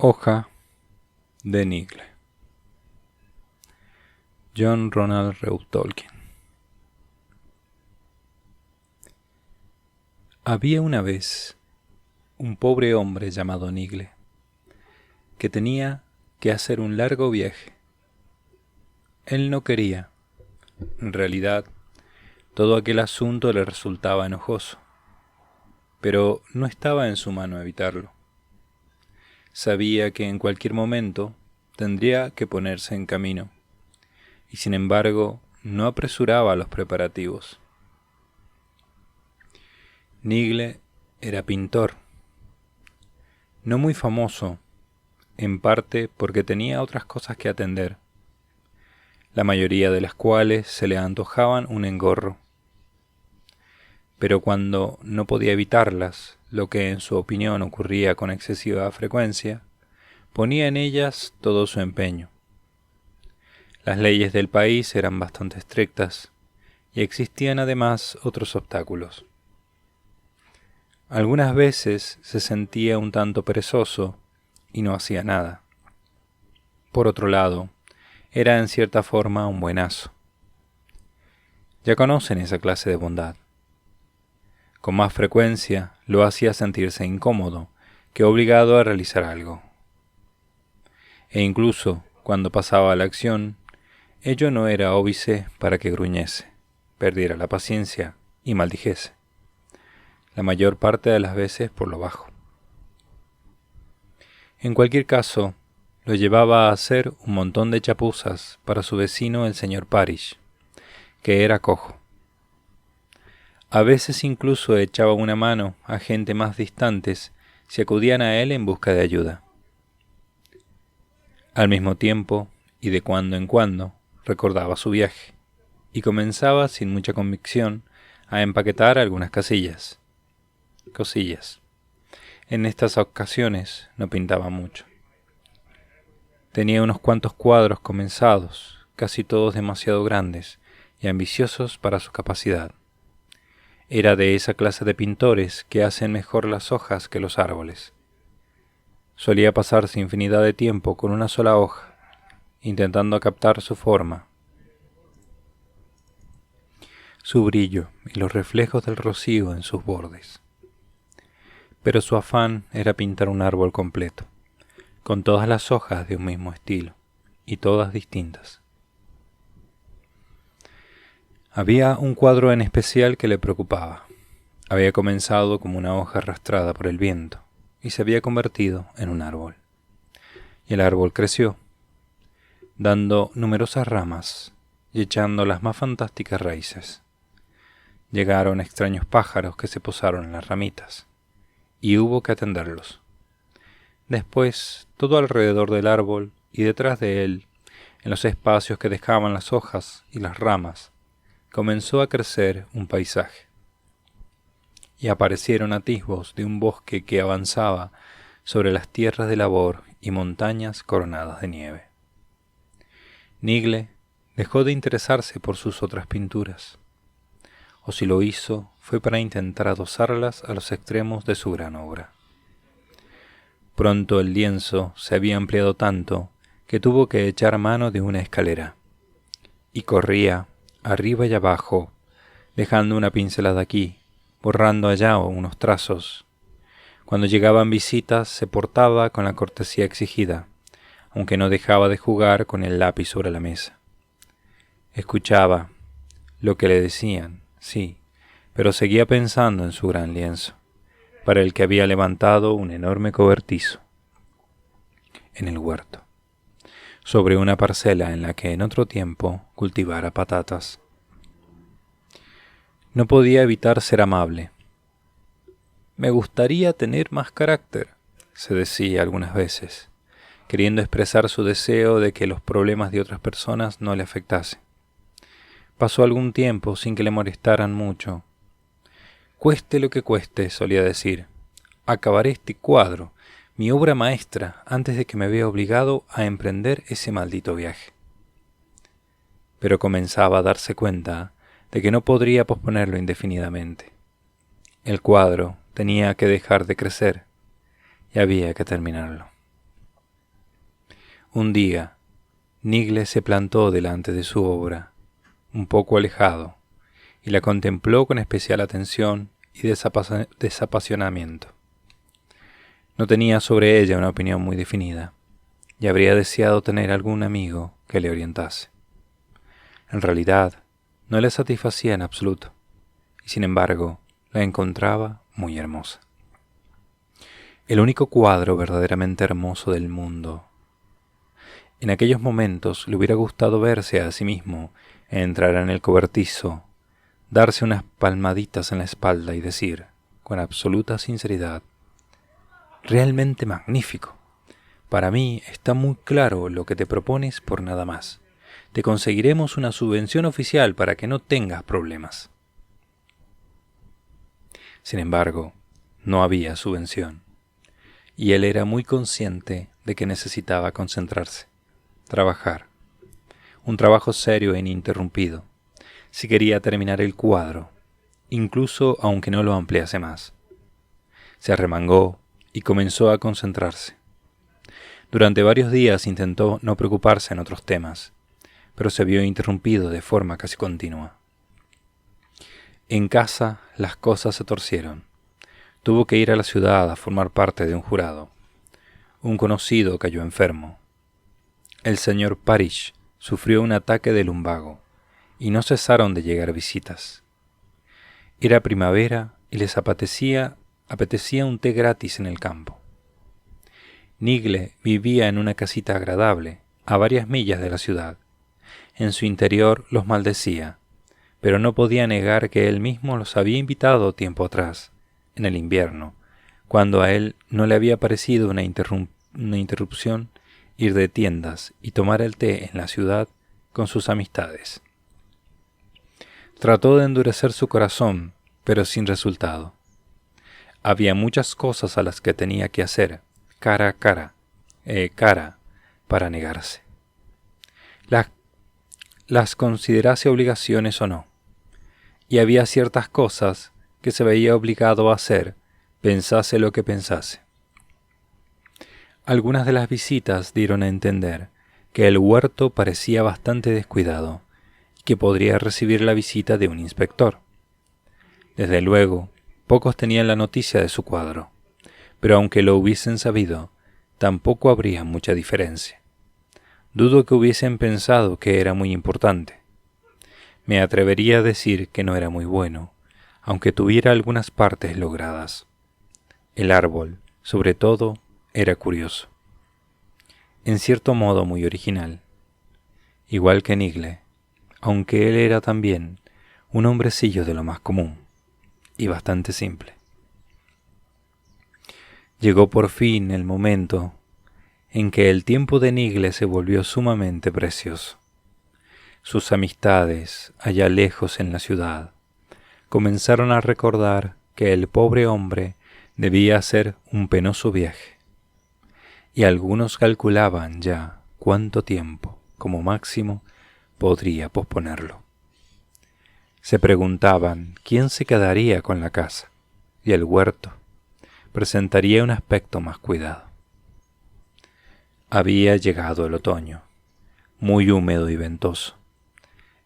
Hoja de Nigle. John Ronald Reuel Tolkien. Había una vez un pobre hombre llamado Nigle, que tenía que hacer un largo viaje. Él no quería. En realidad, todo aquel asunto le resultaba enojoso, pero no estaba en su mano evitarlo. Sabía que en cualquier momento tendría que ponerse en camino, y sin embargo no apresuraba los preparativos. Nigle era pintor, no muy famoso, en parte porque tenía otras cosas que atender, la mayoría de las cuales se le antojaban un engorro. Pero cuando no podía evitarlas, lo que en su opinión ocurría con excesiva frecuencia, ponía en ellas todo su empeño. Las leyes del país eran bastante estrictas, y existían además otros obstáculos. Algunas veces se sentía un tanto perezoso y no hacía nada. Por otro lado, era en cierta forma un buenazo. Ya conocen esa clase de bondad. Con más frecuencia lo hacía sentirse incómodo que obligado a realizar algo. E incluso cuando pasaba a la acción, ello no era óbice para que gruñese, perdiera la paciencia y maldijese, la mayor parte de las veces por lo bajo. En cualquier caso, lo llevaba a hacer un montón de chapuzas para su vecino el señor Parish, que era cojo. A veces incluso echaba una mano a gente más distantes si acudían a él en busca de ayuda. Al mismo tiempo, y de cuando en cuando, recordaba su viaje, y comenzaba sin mucha convicción a empaquetar algunas cosillas. En estas ocasiones no pintaba mucho. Tenía unos cuantos cuadros comenzados, casi todos demasiado grandes y ambiciosos para su capacidad. Era de esa clase de pintores que hacen mejor las hojas que los árboles. Solía pasarse infinidad de tiempo con una sola hoja, intentando captar su forma, su brillo y los reflejos del rocío en sus bordes. Pero su afán era pintar un árbol completo, con todas las hojas de un mismo estilo, y todas distintas. Había un cuadro en especial que le preocupaba. Había comenzado como una hoja arrastrada por el viento, y se había convertido en un árbol. Y el árbol creció, dando numerosas ramas y echando las más fantásticas raíces. Llegaron extraños pájaros que se posaron en las ramitas, y hubo que atenderlos. Después, todo alrededor del árbol y detrás de él, en los espacios que dejaban las hojas y las ramas, comenzó a crecer un paisaje. Y aparecieron atisbos de un bosque que avanzaba sobre las tierras de labor y montañas coronadas de nieve. Nigle dejó de interesarse por sus otras pinturas, o si lo hizo, fue para intentar adosarlas a los extremos de su gran obra. Pronto el lienzo se había ampliado tanto que tuvo que echar mano de una escalera, y corría arriba y abajo, dejando una pincelada aquí, borrando allá unos trazos. Cuando llegaban visitas se portaba con la cortesía exigida, aunque no dejaba de jugar con el lápiz sobre la mesa. Escuchaba lo que le decían, sí, pero seguía pensando en su gran lienzo, para el que había levantado un enorme cobertizo en el huerto, sobre una parcela en la que en otro tiempo cultivara patatas. No podía evitar ser amable. «Me gustaría tener más carácter», se decía algunas veces, queriendo expresar su deseo de que los problemas de otras personas no le afectasen. Pasó algún tiempo sin que le molestaran mucho. «Cueste lo que cueste», solía decir, «acabaré este cuadro, mi obra maestra, antes de que me vea obligado a emprender ese maldito viaje». Pero comenzaba a darse cuenta de que no podría posponerlo indefinidamente. El cuadro tenía que dejar de crecer y había que terminarlo. Un día, Nigle se plantó delante de su obra, un poco alejado, y la contempló con especial atención y desapasionamiento. No tenía sobre ella una opinión muy definida, y habría deseado tener algún amigo que le orientase. En realidad, no le satisfacía en absoluto, y sin embargo, la encontraba muy hermosa. El único cuadro verdaderamente hermoso del mundo. En aquellos momentos le hubiera gustado verse a sí mismo entrar en el cobertizo, darse unas palmaditas en la espalda y decir, con absoluta sinceridad, «Realmente magnífico. Para mí está muy claro lo que te propones por nada más. Te conseguiremos una subvención oficial para que no tengas problemas». Sin embargo, no había subvención, y él era muy consciente de que necesitaba concentrarse, trabajar, un trabajo serio e ininterrumpido, si quería terminar el cuadro, incluso aunque no lo ampliase más. Se arremangó y comenzó a concentrarse. Durante varios días intentó no preocuparse en otros temas, pero se vio interrumpido de forma casi continua. En casa las cosas se torcieron. Tuvo que ir a la ciudad a formar parte de un jurado. Un conocido cayó enfermo. El señor Parish sufrió un ataque de lumbago, y no cesaron de llegar visitas. Era primavera y les apetecía un té gratis en el campo. Nigle vivía en una casita agradable, a varias millas de la ciudad. En su interior los maldecía, pero no podía negar que él mismo los había invitado tiempo atrás, en el invierno, cuando a él no le había parecido una interrupción ir de tiendas y tomar el té en la ciudad con sus amistades. Trató de endurecer su corazón, pero sin resultado. Había muchas cosas a las que tenía que hacer, cara para negarse. Las considerase obligaciones o no, y había ciertas cosas que se veía obligado a hacer, pensase lo que pensase. Algunas de las visitas dieron a entender que el huerto parecía bastante descuidado y que podría recibir la visita de un inspector. Desde luego, pocos tenían la noticia de su cuadro, pero aunque lo hubiesen sabido, tampoco habría mucha diferencia. Dudo que hubiesen pensado que era muy importante. Me atrevería a decir que no era muy bueno, aunque tuviera algunas partes logradas. El árbol, sobre todo, era curioso. En cierto modo muy original. Igual que Nigle, aunque él era también un hombrecillo de lo más común, y bastante simple. Llegó por fin el momento en que el tiempo de Nigle se volvió sumamente precioso. Sus amistades, allá lejos en la ciudad, comenzaron a recordar que el pobre hombre debía hacer un penoso viaje, y algunos calculaban ya cuánto tiempo, como máximo, podría posponerlo. Se preguntaban quién se quedaría con la casa, y el huerto presentaría un aspecto más cuidado. Había llegado el otoño, muy húmedo y ventoso.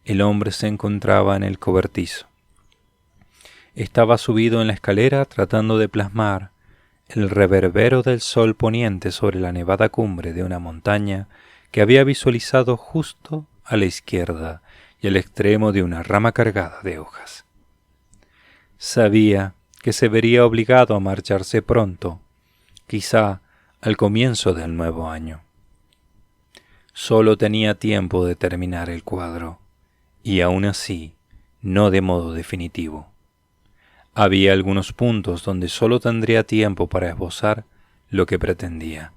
El hombre se encontraba en el cobertizo. Estaba subido en la escalera tratando de plasmar el reverbero del sol poniente sobre la nevada cumbre de una montaña que había visualizado justo a la izquierda y al extremo de una rama cargada de hojas. Sabía que se vería obligado a marcharse pronto, quizá al comienzo del nuevo año. Solo tenía tiempo de terminar el cuadro, y aún así, no de modo definitivo. Había algunos puntos donde solo tendría tiempo para esbozar lo que pretendía.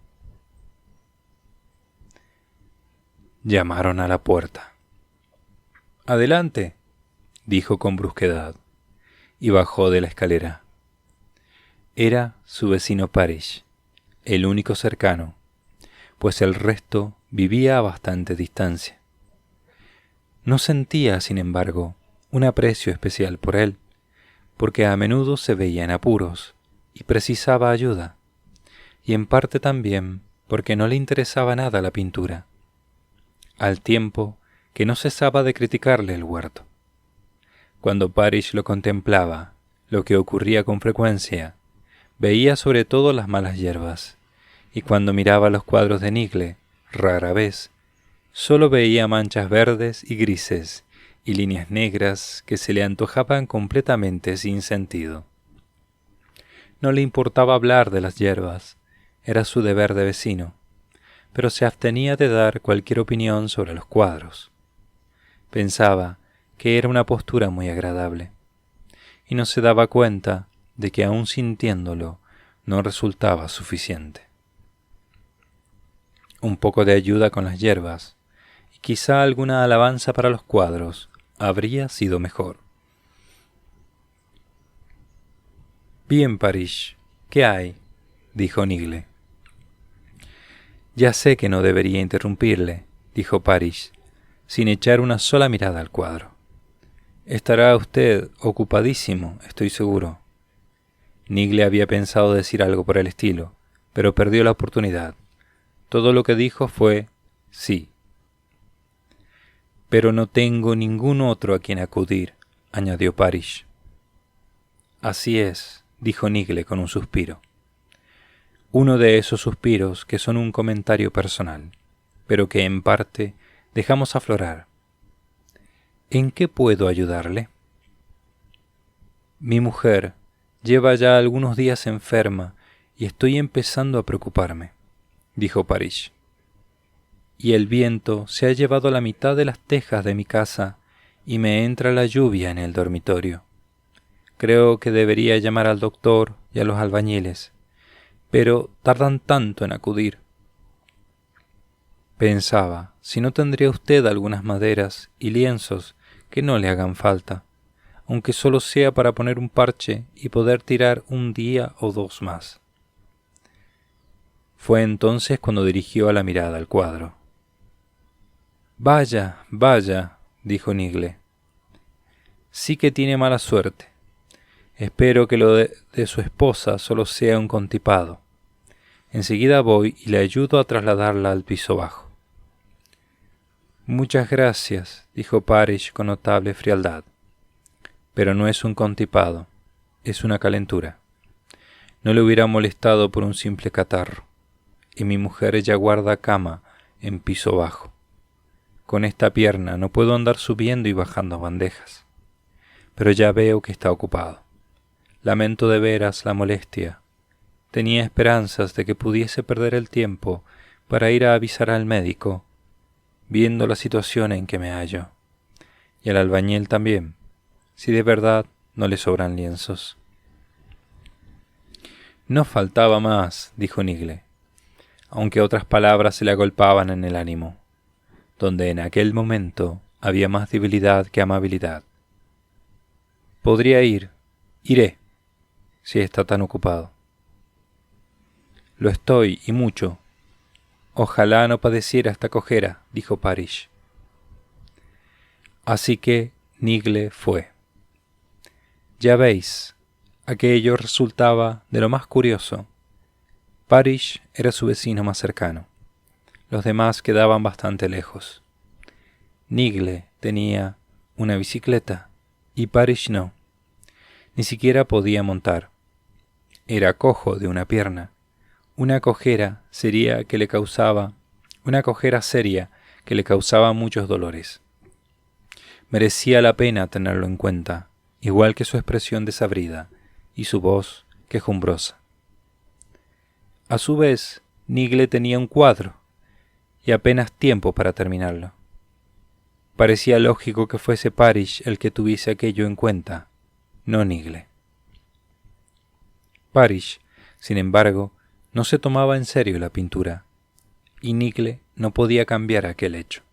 Llamaron a la puerta. «Adelante», dijo con brusquedad, y bajó de la escalera. Era su vecino Parish, el único cercano, pues el resto vivía a bastante distancia. No sentía, sin embargo, un aprecio especial por él, porque a menudo se veía en apuros y precisaba ayuda, y en parte también porque no le interesaba nada la pintura, al tiempo que no cesaba de criticarle el huerto. Cuando Parish lo contemplaba, lo que ocurría con frecuencia, veía sobre todo las malas hierbas, y cuando miraba los cuadros de Nigle, rara vez, solo veía manchas verdes y grises y líneas negras que se le antojaban completamente sin sentido. No le importaba hablar de las hierbas, era su deber de vecino, pero se abstenía de dar cualquier opinión sobre los cuadros. Pensaba que era una postura muy agradable, y no se daba cuenta de que aun sintiéndolo no resultaba suficiente. Un poco de ayuda con las hierbas, y quizá alguna alabanza para los cuadros, habría sido mejor. «Bien, Parish, ¿qué hay?», dijo Nigle. «Ya sé que no debería interrumpirle», dijo Parish, sin echar una sola mirada al cuadro. «Estará usted ocupadísimo, estoy seguro». Nigle había pensado decir algo por el estilo, pero perdió la oportunidad. Todo lo que dijo fue «sí». «Pero no tengo ningún otro a quien acudir», añadió Parish. «Así es», dijo Nigle con un suspiro. Uno de esos suspiros que son un comentario personal, pero que en parte dejamos aflorar. «¿En qué puedo ayudarle?» «Mi mujer lleva ya algunos días enferma y estoy empezando a preocuparme», dijo Parish. «Y el viento se ha llevado la mitad de las tejas de mi casa y me entra la lluvia en el dormitorio. Creo que debería llamar al doctor y a los albañiles, pero tardan tanto en acudir». Pensaba si no tendría usted algunas maderas y lienzos que no le hagan falta, aunque solo sea para poner un parche y poder tirar un día o dos más. Fue entonces cuando dirigió la mirada al cuadro. «Vaya, vaya», dijo Nigle. «Sí que tiene mala suerte. Espero que lo de su esposa solo sea un contipado. Enseguida voy y le ayudo a trasladarla al piso bajo». «Muchas gracias», dijo Parish con notable frialdad. «Pero no es un contipado, es una calentura. No le hubiera molestado por un simple catarro, y mi mujer ya guarda cama en piso bajo. Con esta pierna no puedo andar subiendo y bajando bandejas. Pero ya veo que está ocupado. Lamento de veras la molestia. Tenía esperanzas de que pudiese perder el tiempo para ir a avisar al médico, viendo la situación en que me hallo, y al albañil también, si de verdad no le sobran lienzos». «No faltaba más», dijo Nigle, aunque otras palabras se le agolpaban en el ánimo, donde en aquel momento había más debilidad que amabilidad. «Podría ir, iré, si está tan ocupado». «Lo estoy, y mucho. Ojalá no padeciera esta cojera», dijo Parish. Así que Nigle fue. Ya veis, aquello resultaba de lo más curioso. Parish era su vecino más cercano. Los demás quedaban bastante lejos. Nigle tenía una bicicleta y Parish no. Ni siquiera podía montar. Era cojo de una pierna. Una cojera seria que le causaba muchos dolores. Merecía la pena tenerlo en cuenta, igual que su expresión desabrida y su voz quejumbrosa. A su vez, Nigle tenía un cuadro, y apenas tiempo para terminarlo. Parecía lógico que fuese Parish el que tuviese aquello en cuenta, no Nigle. Parish, sin embargo, no se tomaba en serio la pintura, y Nigle no podía cambiar aquel hecho.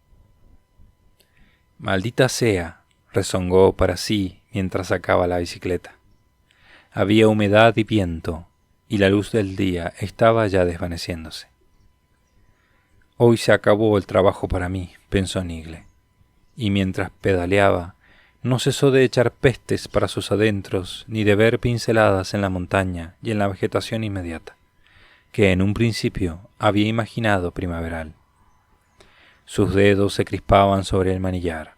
«Maldita sea», rezongó para sí mientras sacaba la bicicleta. Había humedad y viento, y la luz del día estaba ya desvaneciéndose. «Hoy se acabó el trabajo para mí», pensó Nigle, y mientras pedaleaba, no cesó de echar pestes para sus adentros ni de ver pinceladas en la montaña y en la vegetación inmediata. que en un principio había imaginado primaveral. Sus dedos se crispaban sobre el manillar.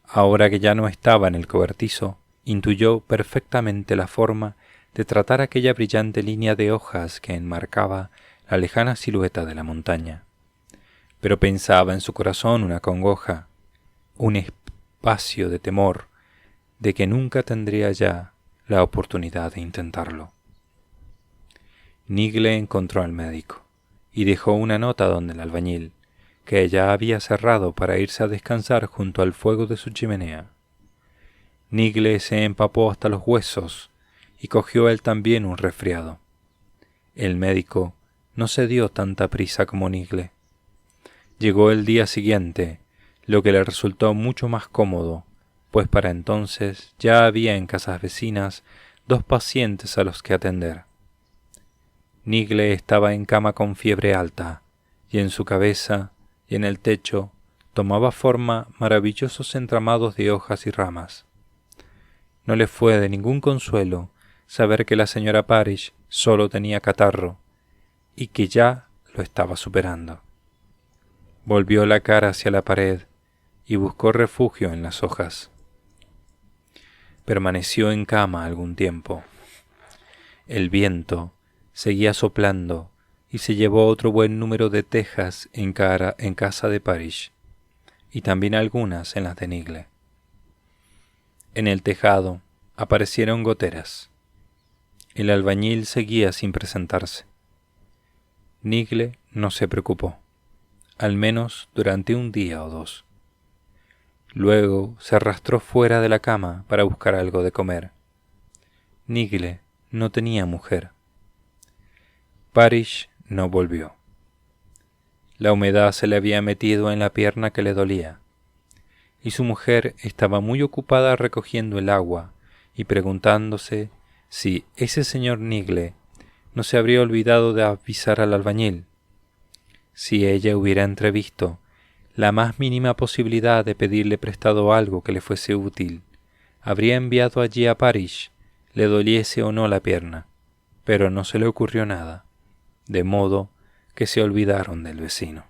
Ahora que ya no estaba en el cobertizo, intuyó perfectamente la forma de tratar aquella brillante línea de hojas que enmarcaba la lejana silueta de la montaña. Pero pensaba en su corazón una congoja, un espacio de temor de que nunca tendría ya la oportunidad de intentarlo. Nigle encontró al médico y dejó una nota donde el albañil, que ya había cerrado para irse a descansar junto al fuego de su chimenea. Nigle se empapó hasta los huesos y cogió él también un resfriado. El médico no se dio tanta prisa como Nigle. Llegó el día siguiente, lo que le resultó mucho más cómodo, pues para entonces ya había en casas vecinas 2 pacientes a los que atender. Nigle estaba en cama con fiebre alta, y en su cabeza y en el techo tomaba forma maravillosos entramados de hojas y ramas. No le fue de ningún consuelo saber que la señora Parish solo tenía catarro, y que ya lo estaba superando. Volvió la cara hacia la pared y buscó refugio en las hojas. Permaneció en cama algún tiempo. El viento seguía soplando y se llevó otro buen número de tejas en casa de Parish, y también algunas en las de Nigle. En el tejado aparecieron goteras. El albañil seguía sin presentarse. Nigle no se preocupó, al menos durante un día o 2. Luego se arrastró fuera de la cama para buscar algo de comer. Nigle no tenía mujer. Parish no volvió. La humedad se le había metido en la pierna que le dolía, y su mujer estaba muy ocupada recogiendo el agua y preguntándose si ese señor Nigle no se habría olvidado de avisar al albañil. Si ella hubiera entrevisto la más mínima posibilidad de pedirle prestado algo que le fuese útil, habría enviado allí a Parish, le doliese o no la pierna, pero no se le ocurrió nada, de modo que se olvidaron del vecino.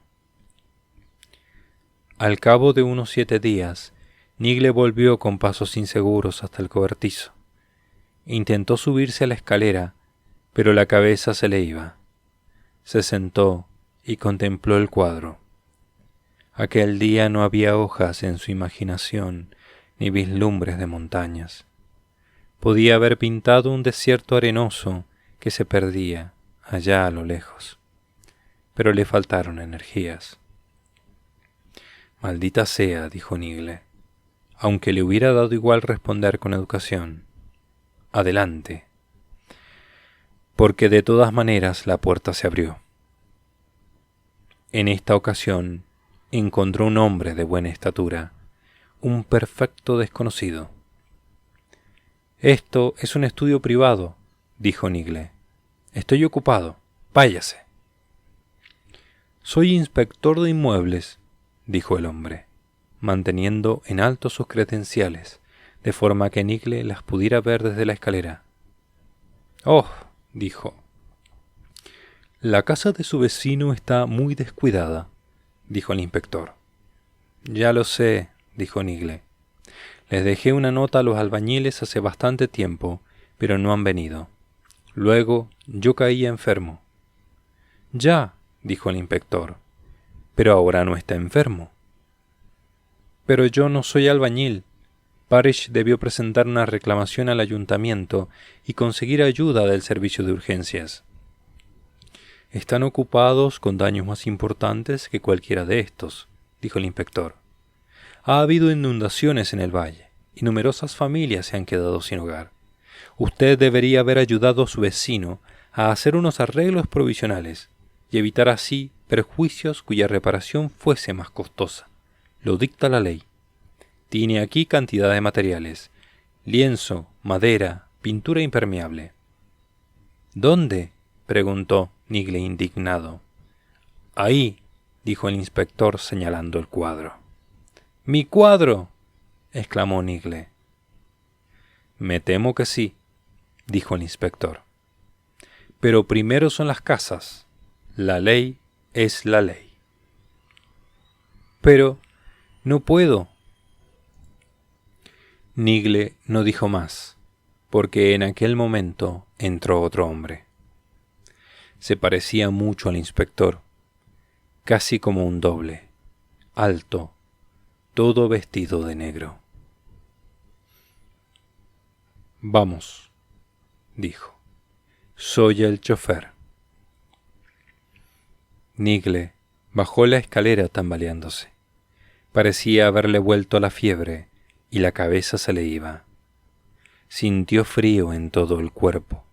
Al cabo de unos 7 días, Nigle volvió con pasos inseguros hasta el cobertizo. Intentó subirse a la escalera, pero la cabeza se le iba. Se sentó y contempló el cuadro. Aquel día no había hojas en su imaginación ni vislumbres de montañas. Podía haber pintado un desierto arenoso que se perdía allá a lo lejos, pero le faltaron energías. Maldita sea, dijo Nigle, aunque le hubiera dado igual responder con educación. Adelante. Porque de todas maneras la puerta se abrió. En esta ocasión encontró un hombre de buena estatura, un perfecto desconocido. Esto es un estudio privado, dijo Nigle. Estoy ocupado. Váyase. Soy inspector de inmuebles, dijo el hombre, manteniendo en alto sus credenciales, de forma que Nigle las pudiera ver desde la escalera. Oh, dijo. La casa de su vecino está muy descuidada, dijo el inspector. Ya lo sé, dijo Nigle. Les dejé una nota a los albañiles hace bastante tiempo, pero no han venido. Luego yo caí enfermo. Ya, dijo el inspector, pero ahora no está enfermo. Pero yo no soy albañil. Parish debió presentar una reclamación al ayuntamiento y conseguir ayuda del servicio de urgencias. Están ocupados con daños más importantes que cualquiera de estos, dijo el inspector. Ha habido inundaciones en el valle y numerosas familias se han quedado sin hogar. Usted debería haber ayudado a su vecino a hacer unos arreglos provisionales y evitar así perjuicios cuya reparación fuese más costosa. Lo dicta la ley. Tiene aquí cantidad de materiales: lienzo, madera, pintura impermeable. ¿Dónde?, preguntó Nigle indignado. Ahí, dijo el inspector señalando el cuadro. ¡Mi cuadro!, exclamó Nigle. Me temo que sí, dijo el inspector. Pero primero son las casas. La ley es la ley. Pero no puedo. Nigle no dijo más, porque en aquel momento entró otro hombre. Se parecía mucho al inspector, casi como un doble, alto, todo vestido de negro. Vamos, dijo, soy el chofer. Nigle bajó la escalera tambaleándose. Parecía haberle vuelto la fiebre y la cabeza se le iba. Sintió frío en todo el cuerpo.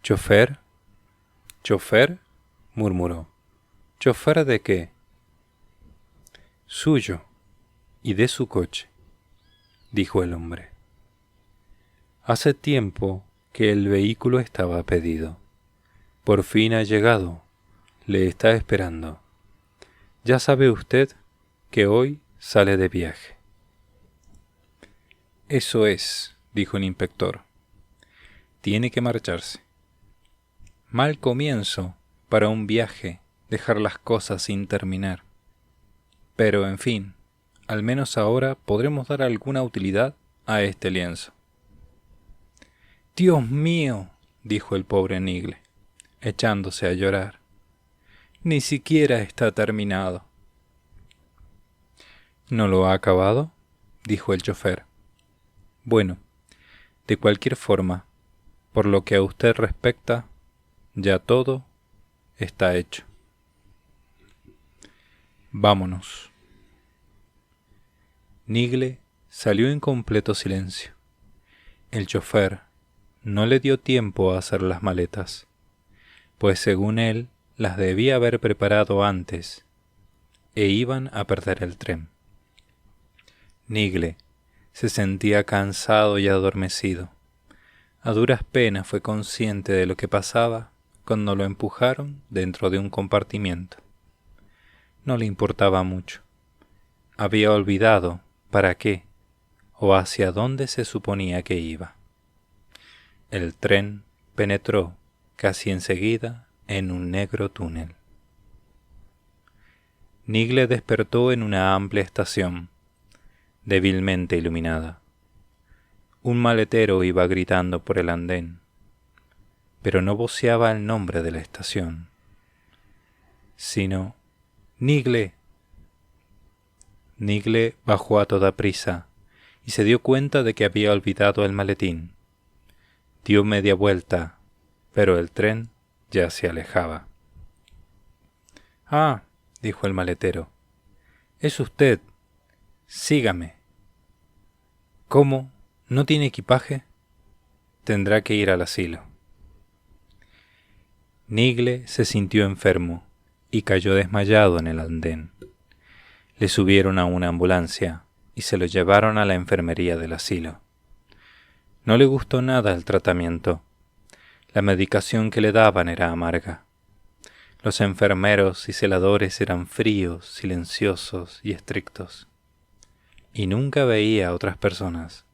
¿Chofer? ¿Chofer? Murmuró. ¿Chofer de qué? Suyo y de su coche, dijo el hombre. Hace tiempo que el vehículo estaba pedido. Por fin ha llegado. Le está esperando. Ya sabe usted que hoy sale de viaje. Eso es, dijo el inspector. Tiene que marcharse. Mal comienzo para un viaje, dejar las cosas sin terminar. Pero, en fin, al menos ahora podremos dar alguna utilidad a este lienzo. Dios mío, dijo el pobre Nigle, echándose a llorar. Ni siquiera está terminado. ¿No lo ha acabado? Dijo el chofer. Bueno, de cualquier forma, por lo que a usted respecta, ya todo está hecho. Vámonos. Nigle salió en completo silencio. El chofer no le dio tiempo a hacer las maletas, pues según él las debía haber preparado antes, e iban a perder el tren. Nigle se sentía cansado y adormecido. A duras penas fue consciente de lo que pasaba cuando lo empujaron dentro de un compartimiento. No le importaba mucho. Había olvidado para qué o hacia dónde se suponía que iba. El tren penetró casi enseguida en un negro túnel. Nigle despertó en una amplia estación, débilmente iluminada. Un maletero iba gritando por el andén, pero no voceaba el nombre de la estación, sino Nigle. Nigle bajó a toda prisa y se dio cuenta de que había olvidado el maletín. Dio media vuelta, pero el tren ya se alejaba. Ah, dijo el maletero, es usted. Sígame. ¿Cómo? ¿No tiene equipaje? Tendrá que ir al asilo. Nigle se sintió enfermo y cayó desmayado en el andén. Le subieron a una ambulancia y se lo llevaron a la enfermería del asilo. No le gustó nada el tratamiento. La medicación que le daban era amarga. Los enfermeros y celadores eran fríos, silenciosos y estrictos. Y nunca veía a otras personas,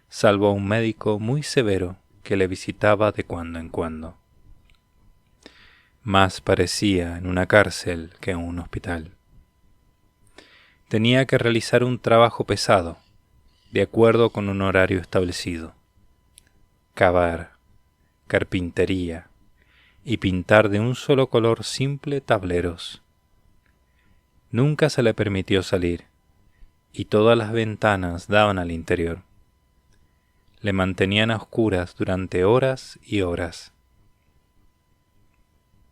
salvo a un médico muy severo que le visitaba de cuando en cuando. Más parecía en una cárcel que en un hospital. Tenía que realizar un trabajo pesado, de acuerdo con un horario establecido. Cavar, carpintería y pintar de un solo color simple tableros. Nunca se le permitió salir, y todas las ventanas daban al interior. Le mantenían a oscuras durante horas y horas.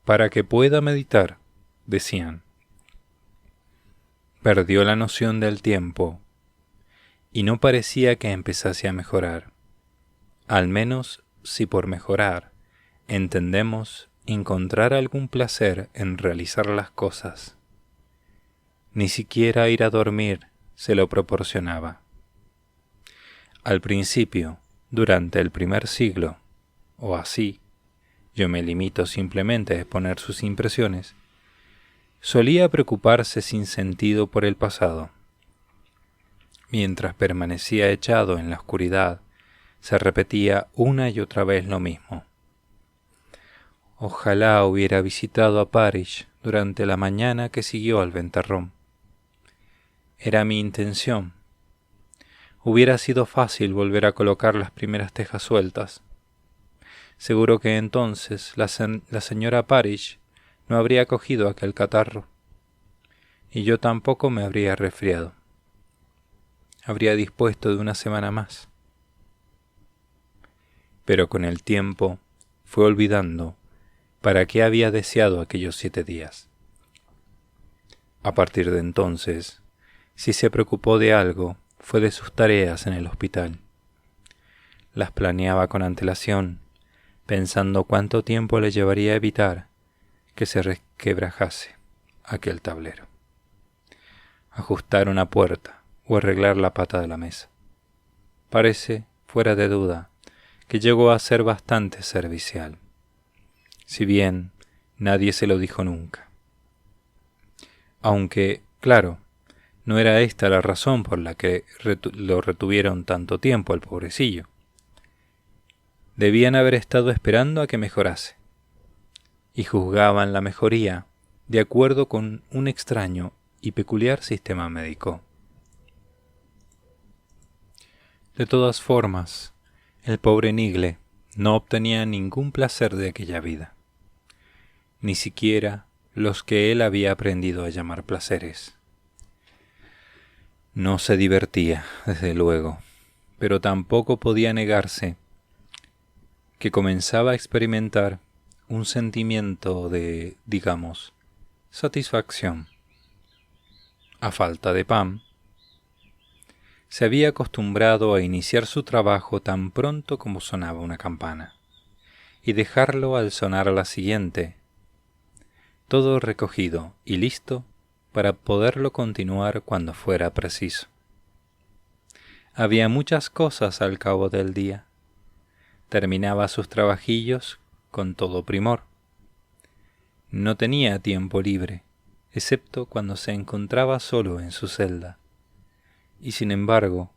Para que pueda meditar, decían. Perdió la noción del tiempo, y no parecía que empezase a mejorar. Al menos si por mejorar entendemos encontrar algún placer en realizar las cosas. Ni siquiera ir a dormir se lo proporcionaba. Al principio, durante el primer siglo, o así, yo me limito simplemente a exponer sus impresiones, solía preocuparse sin sentido por el pasado. Mientras permanecía echado en la oscuridad, se repetía una y otra vez lo mismo. Ojalá hubiera visitado a Parrish durante la mañana que siguió al ventarrón. Era mi intención. Hubiera sido fácil volver a colocar las primeras tejas sueltas. Seguro que entonces la señora Parrish no habría cogido aquel catarro, y yo tampoco me habría resfriado. Habría dispuesto de una semana más. Pero con el tiempo fue olvidando para qué había deseado aquellos 7 días. A partir de entonces, si se preocupó de algo, fue de sus tareas en el hospital. Las planeaba con antelación, pensando cuánto tiempo le llevaría a evitar que se resquebrajase aquel tablero, ajustar una puerta o arreglar la pata de la mesa. Parece, fuera de duda, que llegó a ser bastante servicial, si bien nadie se lo dijo nunca. Aunque, claro, no era esta la razón por la que lo retuvieron tanto tiempo al pobrecillo. Debían haber estado esperando a que mejorase, y juzgaban la mejoría de acuerdo con un extraño y peculiar sistema médico. De todas formas, el pobre Nigle no obtenía ningún placer de aquella vida, ni siquiera los que él había aprendido a llamar placeres. No se divertía, desde luego, pero tampoco podía negarse que comenzaba a experimentar un sentimiento de, digamos, satisfacción. A falta de pan, se había acostumbrado a iniciar su trabajo tan pronto como sonaba una campana, y dejarlo al sonar la siguiente, todo recogido y listo para poderlo continuar cuando fuera preciso. Había muchas cosas al cabo del día. Terminaba sus trabajillos con todo primor. No tenía tiempo libre, excepto cuando se encontraba solo en su celda, y sin embargo,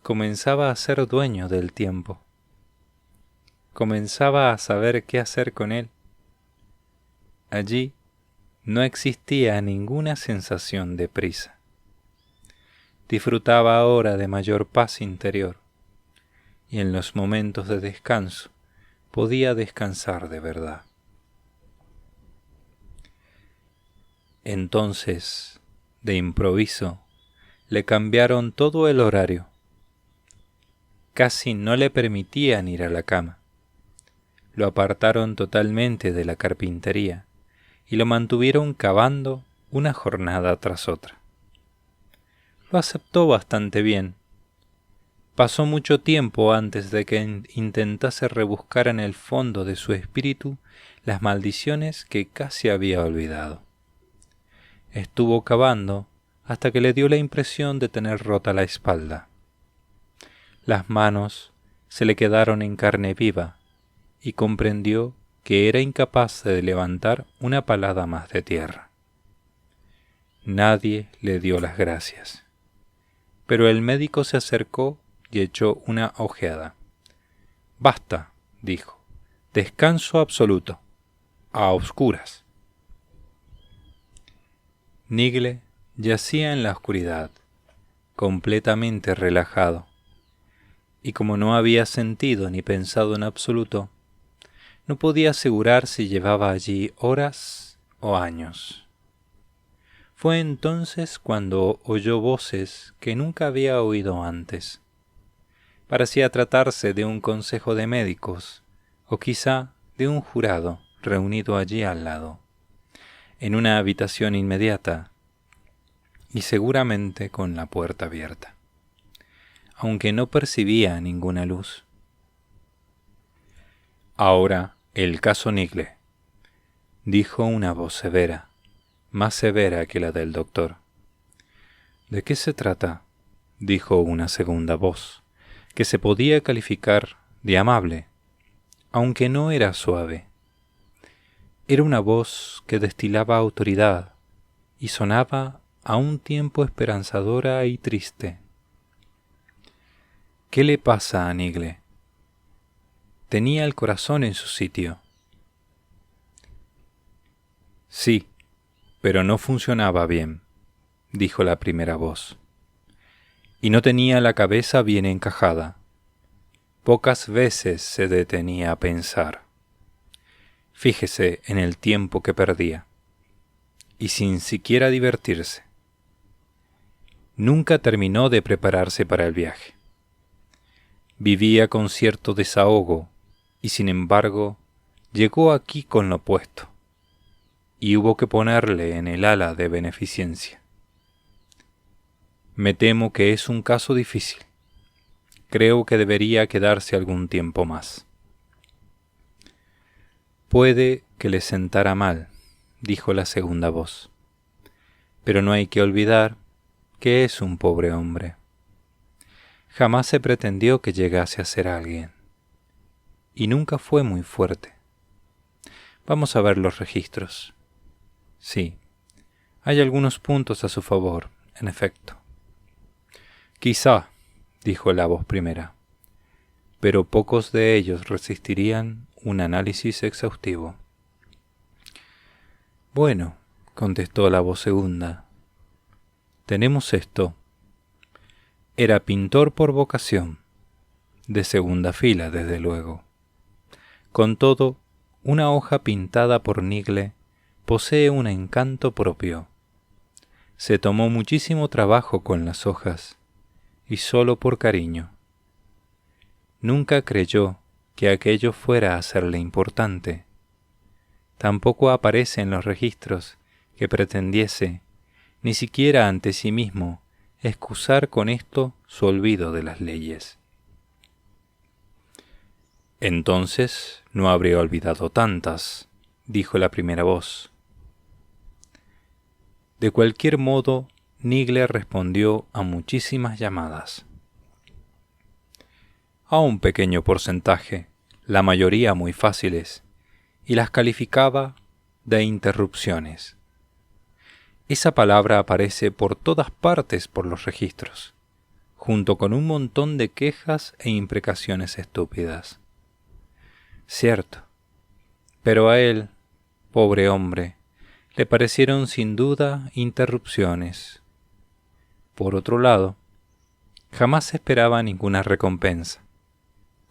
comenzaba a ser dueño del tiempo. Comenzaba a saber qué hacer con él. Allí no existía ninguna sensación de prisa. Disfrutaba ahora de mayor paz interior, y en los momentos de descanso podía descansar de verdad. Entonces, de improviso, le cambiaron todo el horario. Casi no le permitían ir a la cama. Lo apartaron totalmente de la carpintería y lo mantuvieron cavando una jornada tras otra. Lo aceptó bastante bien. Pasó mucho tiempo antes de que intentase rebuscar en el fondo de su espíritu las maldiciones que casi había olvidado. Estuvo cavando hasta que le dio la impresión de tener rota la espalda. Las manos se le quedaron en carne viva y comprendió que era incapaz de levantar una palada más de tierra. Nadie le dio las gracias, pero el médico se acercó y echó una ojeada. «Basta», dijo, «descanso absoluto, a oscuras». Nigle yacía en la oscuridad, completamente relajado, y como no había sentido ni pensado en absoluto, no podía asegurar si llevaba allí horas o años. Fue entonces cuando oyó voces que nunca había oído antes. Parecía tratarse de un consejo de médicos, o quizá de un jurado reunido allí al lado, en una habitación inmediata, y seguramente con la puerta abierta, aunque no percibía ninguna luz. «Ahora el caso Nigle», dijo una voz severa, más severa que la del doctor. «¿De qué se trata?», dijo una segunda voz, que se podía calificar de amable, aunque no era suave. Era una voz que destilaba autoridad y sonaba a un tiempo esperanzadora y triste. «¿Qué le pasa a Nigle?». Tenía el corazón en su sitio. Pero no funcionaba bien, dijo la primera voz, y no tenía la cabeza bien encajada. Pocas veces se detenía a pensar. Fíjese en el tiempo que perdía, y sin siquiera divertirse. Nunca terminó de prepararse para el viaje. Vivía con cierto desahogo, y sin embargo llegó aquí con lo puesto, y hubo que ponerle en el ala de beneficencia. Me temo que es un caso difícil. Creo que debería quedarse algún tiempo más. Puede que le sentara mal, dijo la segunda voz, pero no hay que olvidar que es un pobre hombre. Jamás se pretendió que llegase a ser alguien, y nunca fue muy fuerte. Vamos a ver los registros. Sí, hay algunos puntos a su favor, en efecto. Quizá, dijo la voz primera, pero pocos de ellos resistirían un análisis exhaustivo. Bueno, contestó la voz segunda, tenemos esto. Era pintor por vocación, de segunda fila, desde luego. Con todo, una hoja pintada por Nigle posee un encanto propio. Se tomó muchísimo trabajo con las hojas, y solo por cariño. Nunca creyó que aquello fuera a serle importante. Tampoco aparece en los registros que pretendiese, ni siquiera ante sí mismo, excusar con esto su olvido de las leyes. Entonces no habría olvidado tantas, dijo la primera voz. De cualquier modo, Nigle respondió a muchísimas llamadas. A un pequeño porcentaje, la mayoría muy fáciles, y las calificaba de interrupciones. Esa palabra aparece por todas partes por los registros, junto con un montón de quejas e imprecaciones estúpidas. Cierto, pero a él, pobre hombre, le parecieron sin duda interrupciones. Por otro lado, jamás esperaba ninguna recompensa,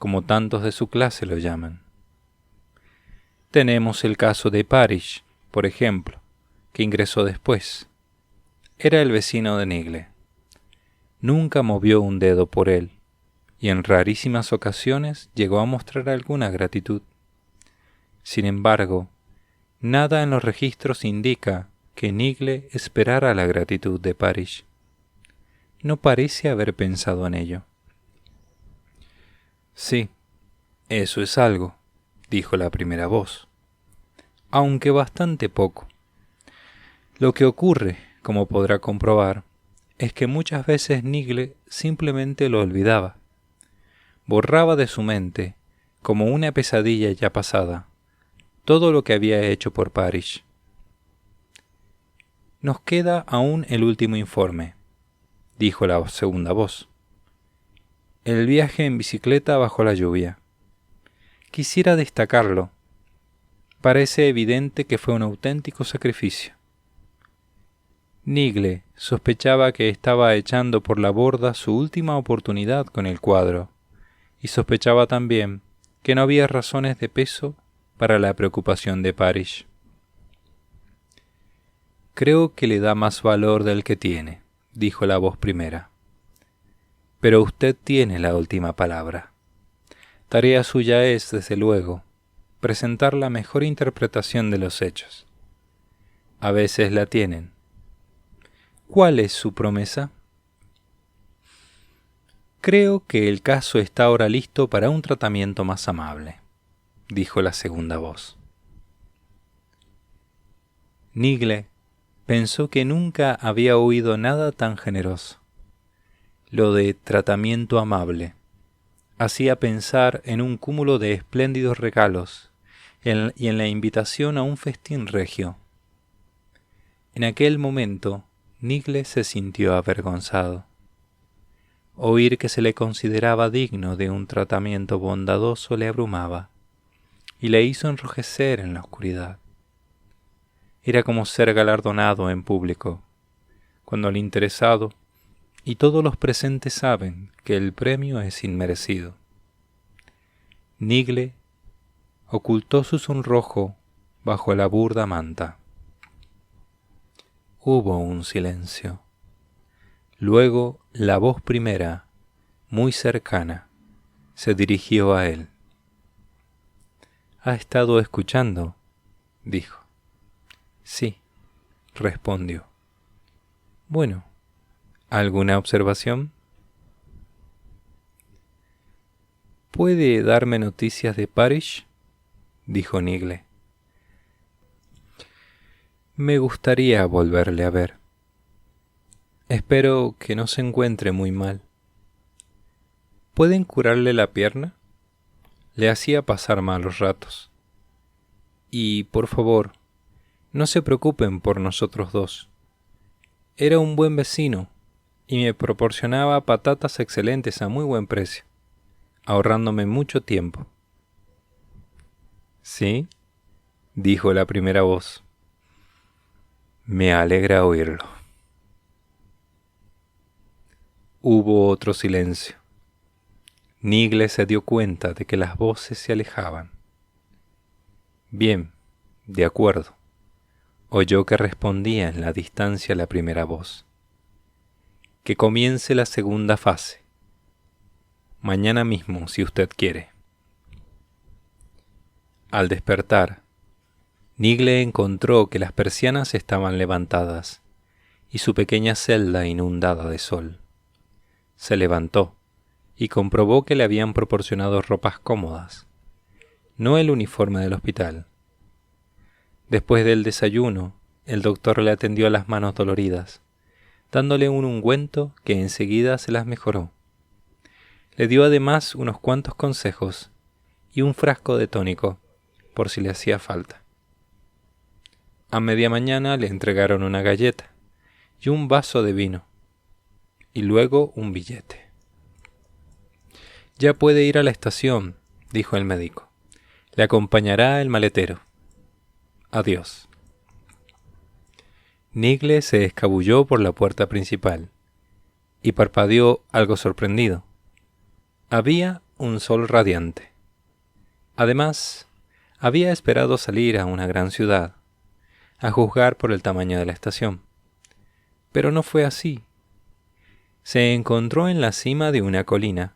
como tantos de su clase lo llaman. Tenemos el caso de Parish, por ejemplo, que ingresó después. Era el vecino de Nigle. Nunca movió un dedo por él, y en rarísimas ocasiones llegó a mostrar alguna gratitud. Sin embargo, nada en los registros indica que Nigle esperara la gratitud de Parish. No parece haber pensado en ello. Sí, eso es algo, dijo la primera voz, aunque bastante poco. Lo que ocurre, como podrá comprobar, es que muchas veces Nigle simplemente lo olvidaba. Borraba de su mente, como una pesadilla ya pasada, todo lo que había hecho por Parish. Nos queda aún el último informe, dijo la segunda voz. El viaje en bicicleta bajo la lluvia. Quisiera destacarlo. Parece evidente que fue un auténtico sacrificio. Nigle sospechaba que estaba echando por la borda su última oportunidad con el cuadro, y sospechaba también que no había razones de peso para la preocupación de Parish. Creo que le da más valor del que tiene, dijo la voz primera. Pero usted tiene la última palabra. Tarea suya es, desde luego, presentar la mejor interpretación de los hechos. A veces la tienen. ¿Cuál es su promesa? Creo que el caso está ahora listo para un tratamiento más amable, dijo la segunda voz. Nigle pensó que nunca había oído nada tan generoso. Lo de tratamiento amable hacía pensar en un cúmulo de espléndidos regalos y en la invitación a un festín regio. En aquel momento, Nigle se sintió avergonzado. Oír que se le consideraba digno de un tratamiento bondadoso le abrumaba y le hizo enrojecer en la oscuridad. Era como ser galardonado en público, cuando el interesado y todos los presentes saben que el premio es inmerecido. Nigle ocultó su sonrojo bajo la burda manta. Hubo un silencio. Luego la voz primera, muy cercana, se dirigió a él. «¿Ha estado escuchando?», dijo. «Sí», respondió. «Bueno, ¿alguna observación?». «¿Puede darme noticias de Parrish?», dijo Nigle. «Me gustaría volverle a ver. Espero que no se encuentre muy mal. ¿Pueden curarle la pierna? Le hacía pasar malos ratos. Y, por favor, no se preocupen por nosotros dos. Era un buen vecino y me proporcionaba patatas excelentes a muy buen precio, ahorrándome mucho tiempo». «¿Sí?», dijo la primera voz. «Me alegra oírlo». Hubo otro silencio. Nigle se dio cuenta de que las voces se alejaban. «Bien, de acuerdo», oyó que respondía en la distancia la primera voz. «Que comience la segunda fase. Mañana mismo, si usted quiere». Al despertar, Nigle encontró que las persianas estaban levantadas y su pequeña celda inundada de sol. Se levantó y comprobó que le habían proporcionado ropas cómodas, no el uniforme del hospital. Después del desayuno, el doctor le atendió las manos doloridas, dándole un ungüento que enseguida se las mejoró. Le dio además unos cuantos consejos y un frasco de tónico, por si le hacía falta. A media mañana le entregaron una galleta y un vaso de vino, y luego un billete. «Ya puede ir a la estación», dijo el médico. «Le acompañará el maletero. Adiós». Nigle se escabulló por la puerta principal y parpadeó algo sorprendido. Había un sol radiante. Además, había esperado salir a una gran ciudad, a juzgar por el tamaño de la estación. Pero no fue así. Se encontró en la cima de una colina,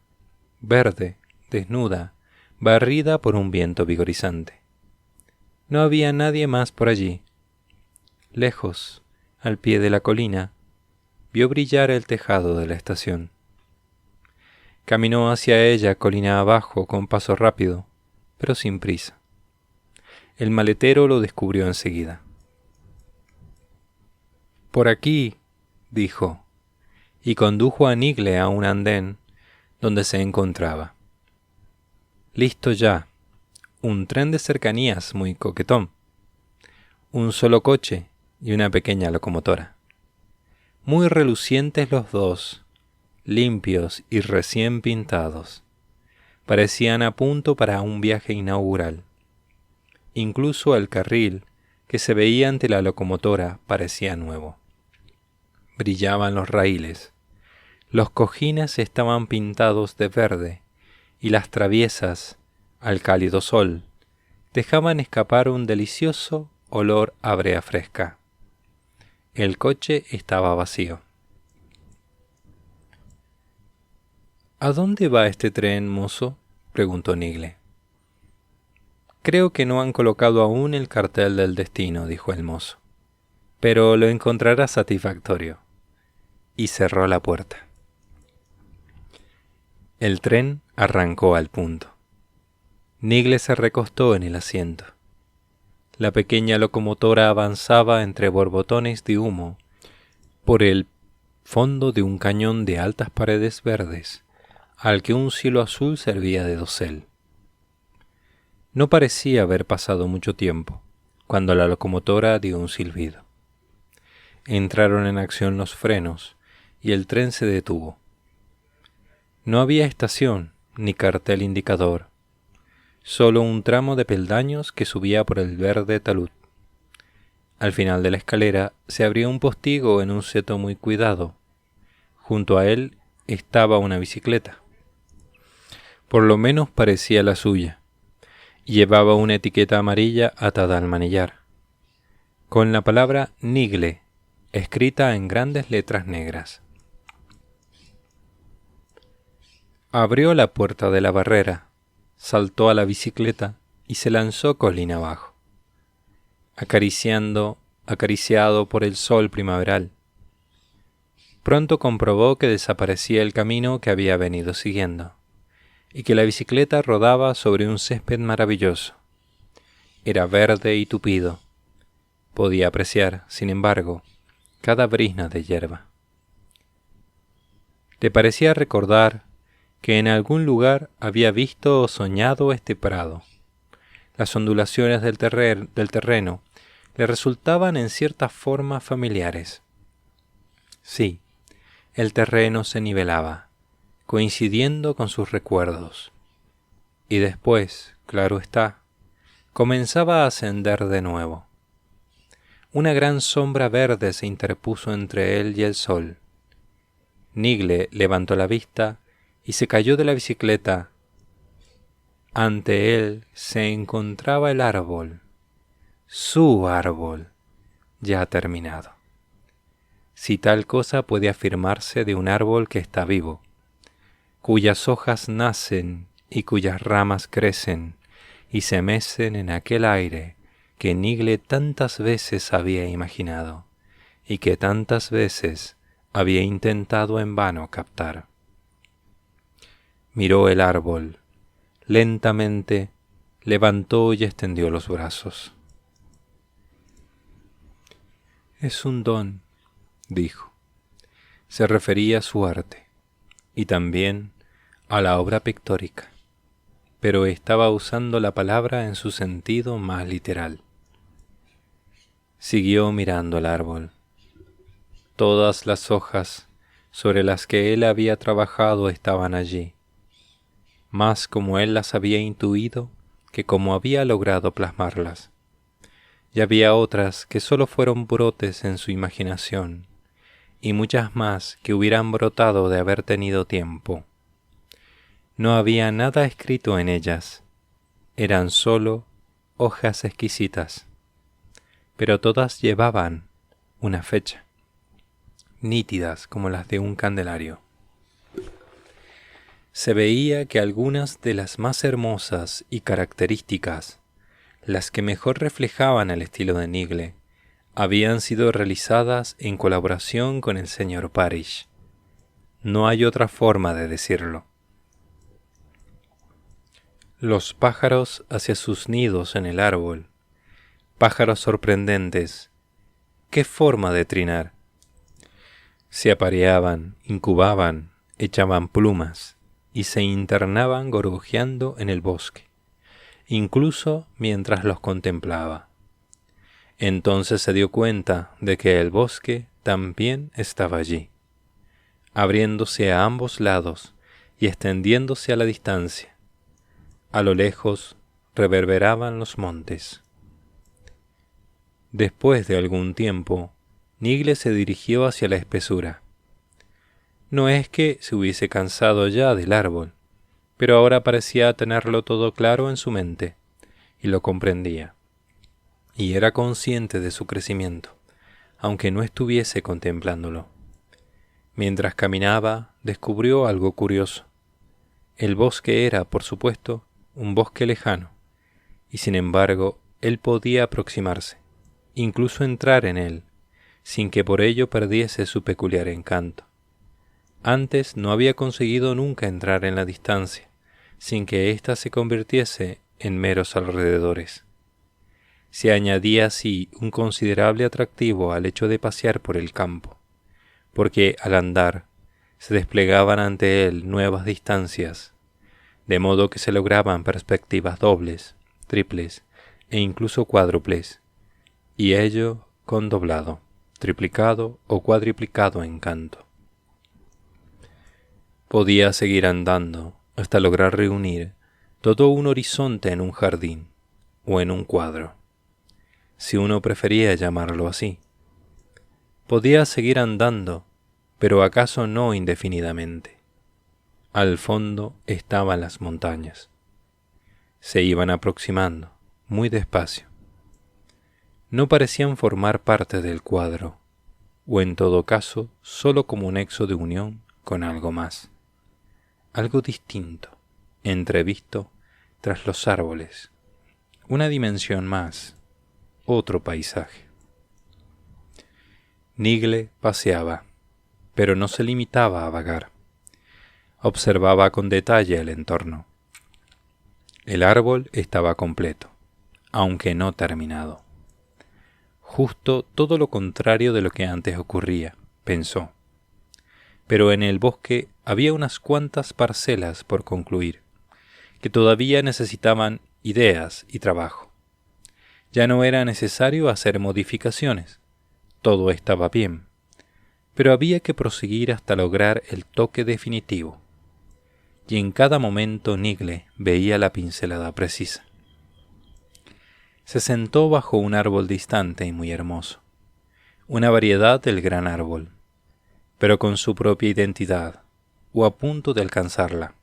verde, desnuda, barrida por un viento vigorizante. No había nadie más por allí. Lejos, al pie de la colina, vio brillar el tejado de la estación. Caminó hacia ella colina abajo con paso rápido, pero sin prisa. El maletero lo descubrió enseguida. «Por aquí», dijo, y condujo a Nigle a un andén donde se encontraba. «Listo ya, un tren de cercanías muy coquetón, un solo coche y una pequeña locomotora. Muy relucientes los dos, limpios y recién pintados. Parecían a punto para un viaje inaugural. Incluso el carril que se veía ante la locomotora parecía nuevo. Brillaban los raíles. Los cojines estaban pintados de verde y las traviesas, al cálido sol, dejaban escapar un delicioso olor a brea fresca. El coche estaba vacío. «¿A dónde va este tren, mozo?», preguntó Nigle. «Creo que no han colocado aún el cartel del destino», dijo el mozo, «pero lo encontrará satisfactorio». Y cerró la puerta. El tren arrancó al punto. Nigle se recostó en el asiento. La pequeña locomotora avanzaba entre borbotones de humo por el fondo de un cañón de altas paredes verdes, al que un cielo azul servía de dosel. No parecía haber pasado mucho tiempo, cuando la locomotora dio un silbido. Entraron en acción los frenos, y el tren se detuvo. No había estación ni cartel indicador, solo un tramo de peldaños que subía por el verde talud. Al final de la escalera se abría un postigo en un seto muy cuidado. Junto a él estaba una bicicleta. Por lo menos parecía la suya, y llevaba una etiqueta amarilla atada al manillar, con la palabra Nigle escrita en grandes letras negras. Abrió la puerta de la barrera, saltó a la bicicleta y se lanzó colina abajo, acariciado por el sol primaveral. Pronto comprobó que desaparecía el camino que había venido siguiendo, y que la bicicleta rodaba sobre un césped maravilloso. Era verde y tupido. Podía apreciar, sin embargo, cada brizna de hierba. Le parecía recordar que en algún lugar había visto o soñado este prado. Las ondulaciones del terreno le resultaban en cierta forma familiares. Sí, el terreno se nivelaba, coincidiendo con sus recuerdos. Y después, claro está, comenzaba a ascender de nuevo. Una gran sombra verde se interpuso entre él y el sol. Nigle levantó la vista y se cayó de la bicicleta. Ante él se encontraba el árbol, su árbol, ya terminado. Si tal cosa puede afirmarse de un árbol que está vivo, cuyas hojas nacen y cuyas ramas crecen y se mecen en aquel aire que Nigle tantas veces había imaginado y que tantas veces había intentado en vano captar. Miró el árbol, lentamente levantó y extendió los brazos. Es un don, dijo. Se refería a su arte y también a la obra pictórica, pero estaba usando la palabra en su sentido más literal. Siguió mirando el árbol. Todas las hojas sobre las que él había trabajado estaban allí, más como él las había intuido que como había logrado plasmarlas. Y había otras que sólo fueron brotes en su imaginación, y muchas más que hubieran brotado de haber tenido tiempo. No había nada escrito en ellas, eran sólo hojas exquisitas, pero todas llevaban una fecha, nítidas como las de un candelario. Se veía que algunas de las más hermosas y características, las que mejor reflejaban el estilo de Nigle, habían sido realizadas en colaboración con el señor Parish. No hay otra forma de decirlo. Los pájaros hacia sus nidos en el árbol, pájaros sorprendentes, qué forma de trinar. Se apareaban, incubaban, echaban plumas y se internaban gorgojeando en el bosque, incluso mientras los contemplaba. Entonces se dio cuenta de que el bosque también estaba allí, abriéndose a ambos lados y extendiéndose a la distancia. A lo lejos reverberaban los montes. Después de algún tiempo, Nigle se dirigió hacia la espesura. No es que se hubiese cansado ya del árbol, pero ahora parecía tenerlo todo claro en su mente, y lo comprendía, y era consciente de su crecimiento, aunque no estuviese contemplándolo. Mientras caminaba, descubrió algo curioso. El bosque era, por supuesto, un bosque lejano, y sin embargo, él podía aproximarse, incluso entrar en él, sin que por ello perdiese su peculiar encanto. Antes no había conseguido nunca entrar en la distancia, sin que ésta se convirtiese en meros alrededores. Se añadía así un considerable atractivo al hecho de pasear por el campo, porque al andar se desplegaban ante él nuevas distancias, de modo que se lograban perspectivas dobles, triples e incluso cuádruples, y ello con doblado, triplicado o cuadriplicado encanto. Podía seguir andando hasta lograr reunir todo un horizonte en un jardín o en un cuadro. si uno prefería llamarlo así. Podía seguir andando, pero acaso no indefinidamente. Al fondo estaban las montañas. Se iban aproximando, muy despacio. No parecían formar parte del cuadro, o en todo caso sólo como un nexo de unión con algo más. Algo distinto, entrevisto tras los árboles. Una dimensión más, otro paisaje. Nigle paseaba, pero no se limitaba a vagar. Observaba con detalle el entorno. El árbol estaba completo, aunque no terminado. Justo todo lo contrario de lo que antes ocurría, pensó. Pero en el bosque había unas cuantas parcelas por concluir, que todavía necesitaban ideas y trabajo. Ya no era necesario hacer modificaciones, todo estaba bien, pero había que proseguir hasta lograr el toque definitivo. Y en cada momento Nigle veía la pincelada precisa. Se sentó bajo un árbol distante y muy hermoso, una variedad del gran árbol, pero con su propia identidad, o a punto de alcanzarla,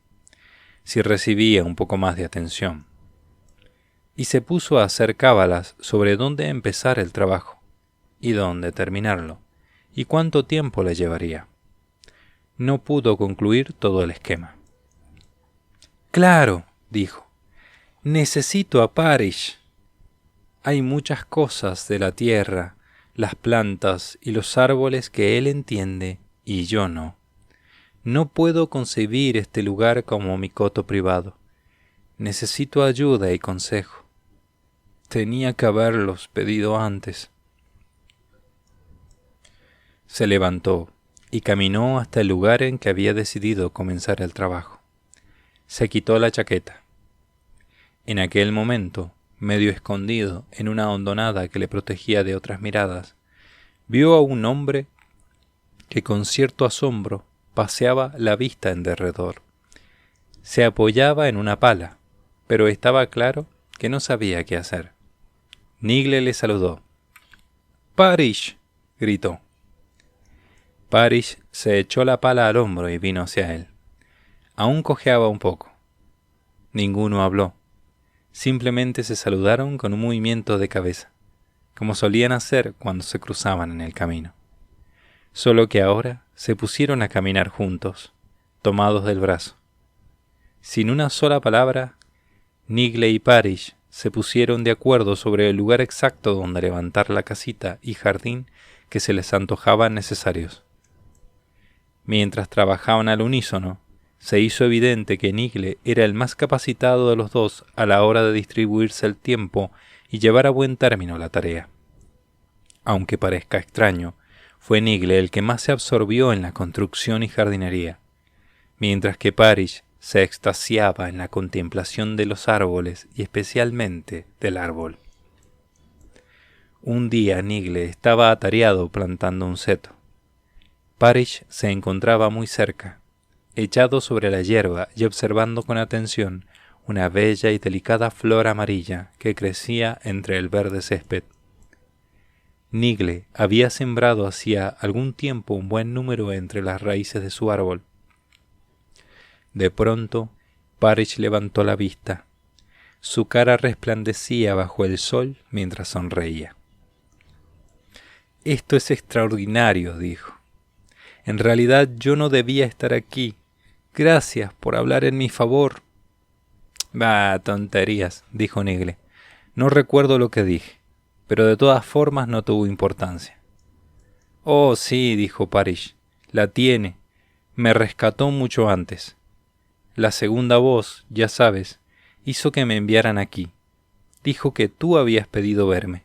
si recibía un poco más de atención. Y se puso a hacer cábalas sobre dónde empezar el trabajo, y dónde terminarlo, y cuánto tiempo le llevaría. No pudo concluir todo el esquema. «Claro», dijo, «necesito a Parrish. Hay muchas cosas de la tierra, las plantas y los árboles que él entiende y yo no. No puedo concebir este lugar como mi coto privado. Necesito ayuda y consejo. Tenía que haberlos pedido antes». Se levantó y caminó hasta el lugar en que había decidido comenzar el trabajo. Se quitó la chaqueta. En aquel momento, medio escondido en una hondonada que le protegía de otras miradas, vio a un hombre que con cierto asombro paseaba la vista en derredor. Se apoyaba en una pala, pero estaba claro que no sabía qué hacer. Nigle le saludó. «Parrish», gritó. Parrish se echó la pala al hombro y vino hacia él. Aún cojeaba un poco. Ninguno habló. Simplemente se saludaron con un movimiento de cabeza, como solían hacer cuando se cruzaban en el camino. Solo que ahora se pusieron a caminar juntos, tomados del brazo. Sin una sola palabra, Nigle y Parrish se pusieron de acuerdo sobre el lugar exacto donde levantar la casita y jardín que se les antojaban necesarios. Mientras trabajaban al unísono, se hizo evidente que Nigle era el más capacitado de los dos a la hora de distribuirse el tiempo y llevar a buen término la tarea. Aunque parezca extraño, fue Nigle el que más se absorbió en la construcción y jardinería, mientras que Parrish se extasiaba en la contemplación de los árboles y especialmente del árbol. Un día Nigle estaba atareado plantando un seto. Parrish se encontraba muy cerca, echado sobre la hierba y observando con atención una bella y delicada flor amarilla que crecía entre el verde césped. Nigle había sembrado hacía algún tiempo un buen número entre las raíces de su árbol. De pronto, Parrish levantó la vista. Su cara resplandecía bajo el sol mientras sonreía. «Esto es extraordinario», dijo. «En realidad yo no debía estar aquí. Gracias por hablar en mi favor». «Bah, tonterías», dijo Nigle. «No recuerdo lo que dije, pero de todas formas no tuvo importancia». «Oh, sí», dijo Parrish, «la tiene. Me rescató mucho antes. La segunda voz, ya sabes, hizo que me enviaran aquí. Dijo que tú habías pedido verme.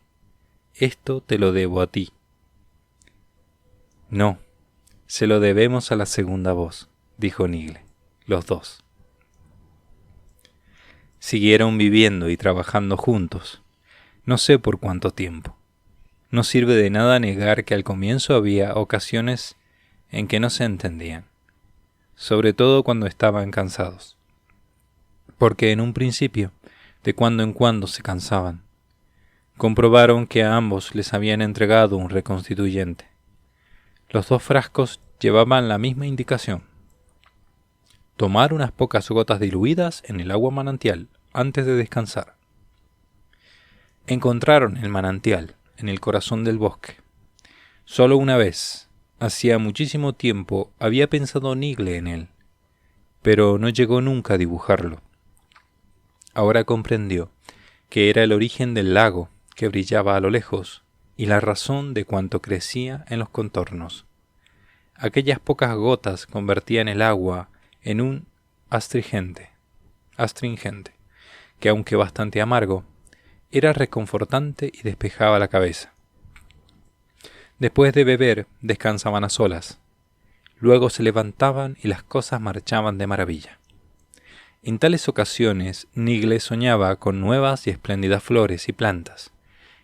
Esto te lo debo a ti». «No, se lo debemos a la segunda voz», dijo Nigle, «los dos». Siguieron viviendo y trabajando juntos, no sé por cuánto tiempo. No sirve de nada negar que al comienzo había ocasiones en que no se entendían, sobre todo cuando estaban cansados, porque en un principio, de cuando en cuando se cansaban. comprobaron que a ambos les habían entregado un reconstituyente. Los 2 frascos llevaban la misma indicación: tomar unas pocas gotas diluidas en el agua manantial antes de descansar. Encontraron el manantial en el corazón del bosque. Solo una vez, hacía muchísimo tiempo, había pensado Nigle en él, pero no llegó nunca a dibujarlo. Ahora comprendió que era el origen del lago que brillaba a lo lejos y la razón de cuanto crecía en los contornos. Aquellas pocas gotas convertían el agua en un astringente, que aunque bastante amargo, era reconfortante y despejaba la cabeza. Después de beber, descansaban a solas. Luego se levantaban y las cosas marchaban de maravilla. En tales ocasiones, Nigle soñaba con nuevas y espléndidas flores y plantas,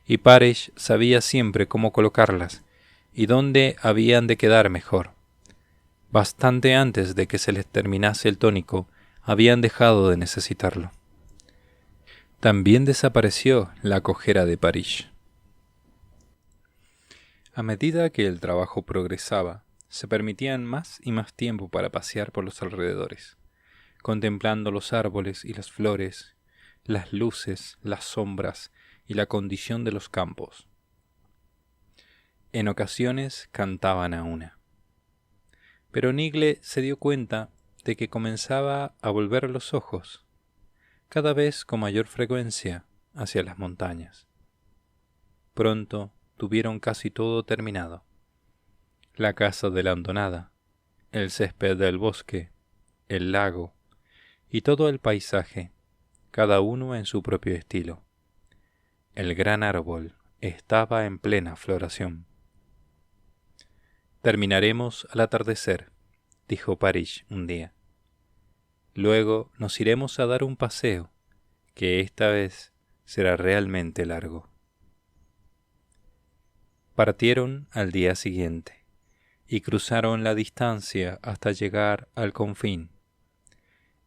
y Parish sabía siempre cómo colocarlas y dónde habían de quedar mejor. Bastante antes de que se les terminase el tónico, habían dejado de necesitarlo. También desapareció la cojera de Parish. A medida que el trabajo progresaba, se permitían más y más tiempo para pasear por los alrededores, contemplando los árboles y las flores, las luces, las sombras y la condición de los campos. En ocasiones cantaban a una. Pero Nigle se dio cuenta de que comenzaba a volver los ojos, cada vez con mayor frecuencia, hacia las montañas. Pronto tuvieron casi todo terminado: la casa de la hondonada, el césped del bosque, el lago y todo el paisaje, cada uno en su propio estilo. El gran árbol estaba en plena floración. «Terminaremos al atardecer», dijo Parish un día. «Luego nos iremos a dar un paseo, que esta vez será realmente largo». Partieron al día siguiente y cruzaron la distancia hasta llegar al confín.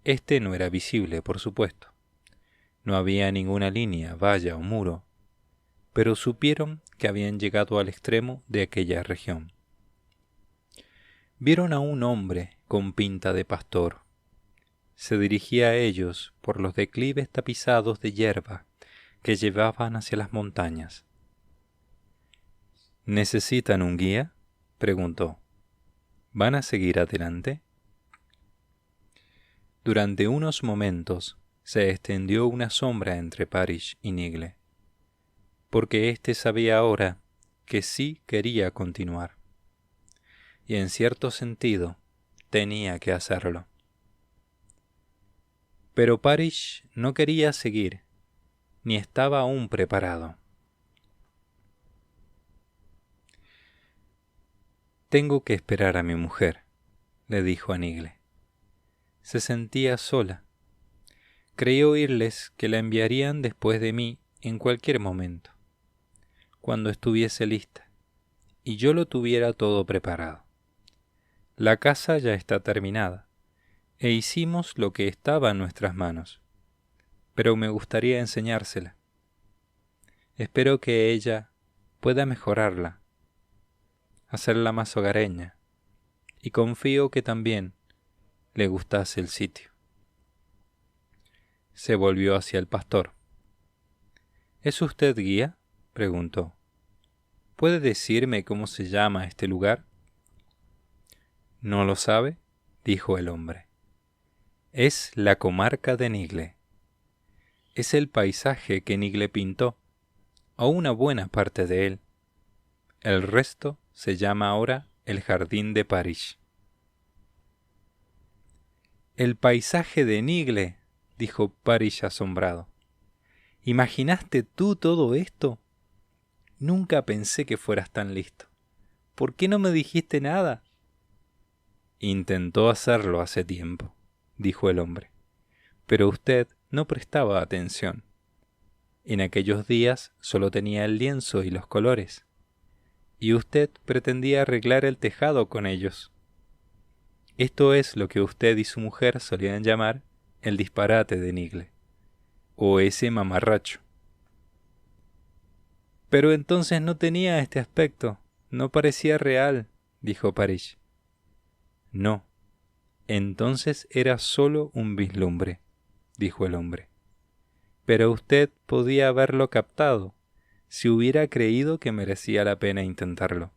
Este no era visible, por supuesto. No había ninguna línea, valla o muro, pero supieron que habían llegado al extremo de aquella región. Vieron a un hombre con pinta de pastor. Se dirigía a ellos por los declives tapizados de hierba que llevaban hacia las montañas. «¿Necesitan un guía?», preguntó. «¿Van a seguir adelante?». Durante unos momentos se extendió una sombra entre Parish y Nigle, porque éste sabía ahora que sí quería continuar, y en cierto sentido tenía que hacerlo. Pero Parish no quería seguir, ni estaba aún preparado. «Tengo que esperar a mi mujer», le dijo a Nigle. Se sentía sola. Creí oírles que la enviarían después de mí en cualquier momento, cuando estuviese lista, y yo lo tuviera todo preparado. La casa ya está terminada, e hicimos lo que estaba en nuestras manos, pero me gustaría enseñársela. Espero que ella pueda mejorarla, hacerla más hogareña, y confío que también le gustase el sitio». Se volvió hacia el pastor. «¿Es usted guía?», preguntó. «¿Puede decirme cómo se llama este lugar?». «¿No lo sabe?», dijo el hombre. «Es la comarca de Nigle. Es el paisaje que Nigle pintó, o una buena parte de él. El resto se llama ahora el jardín de Parish». «¿El paisaje de Nigle?», dijo Parish asombrado. «¿Imaginaste tú todo esto? Nunca pensé que fueras tan listo. ¿Por qué no me dijiste nada?». «Intentó hacerlo hace tiempo», dijo el hombre, «pero usted no prestaba atención. En aquellos días solo tenía el lienzo y los colores, y usted pretendía arreglar el tejado con ellos. Esto es lo que usted y su mujer solían llamar el disparate de Nigle, o ese mamarracho». Pero entonces no tenía este aspecto, no parecía real, dijo Parrish. No, entonces era solo un vislumbre, dijo el hombre. Pero usted podía haberlo captado, si hubiera creído que merecía la pena intentarlo.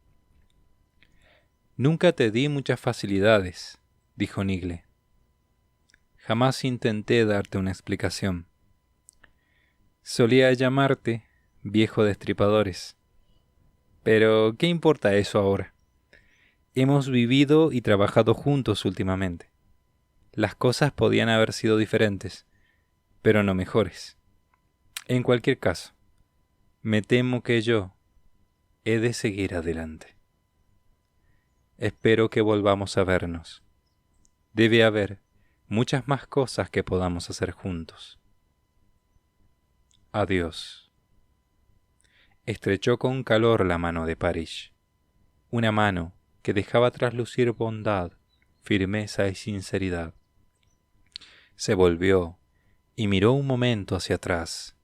Nunca te di muchas facilidades, dijo Nigle. Jamás intenté darte una explicación. Solía llamarte viejo destripadores. Pero, ¿qué importa eso ahora? Hemos vivido y trabajado juntos últimamente. Las cosas podían haber sido diferentes, pero no mejores. En cualquier caso, me temo que yo he de seguir adelante. Espero que volvamos a vernos. Debe haber muchas más cosas que podamos hacer juntos. Adiós. Estrechó con calor la mano de Parrish, una mano que dejaba traslucir bondad, firmeza y sinceridad. Se volvió y miró un momento hacia atrás.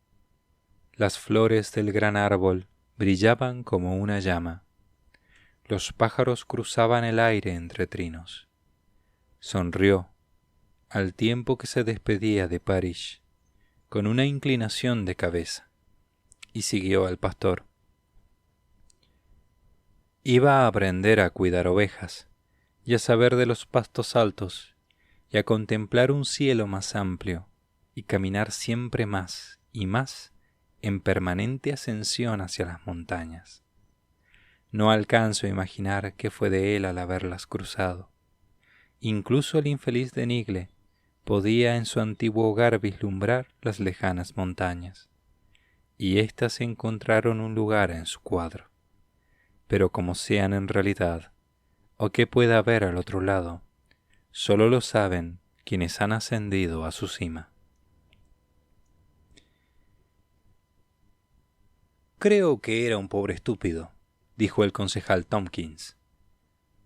Las flores del gran árbol brillaban como una llama. Los pájaros cruzaban el aire entre trinos. Sonrió, al tiempo que se despedía de Parrish, con una inclinación de cabeza, y siguió al pastor. Iba a aprender a cuidar ovejas, y a saber de los pastos altos, y a contemplar un cielo más amplio, y caminar siempre más y más en permanente ascensión hacia las montañas. No alcanzo a imaginar qué fue de él al haberlas cruzado. Incluso el infeliz de Nigle podía en su antiguo hogar vislumbrar las lejanas montañas, y éstas encontraron un lugar en su cuadro. Pero como sean en realidad, o qué pueda haber al otro lado, solo lo saben quienes han ascendido a su cima. Creo que era un pobre estúpido, dijo el concejal Tompkins.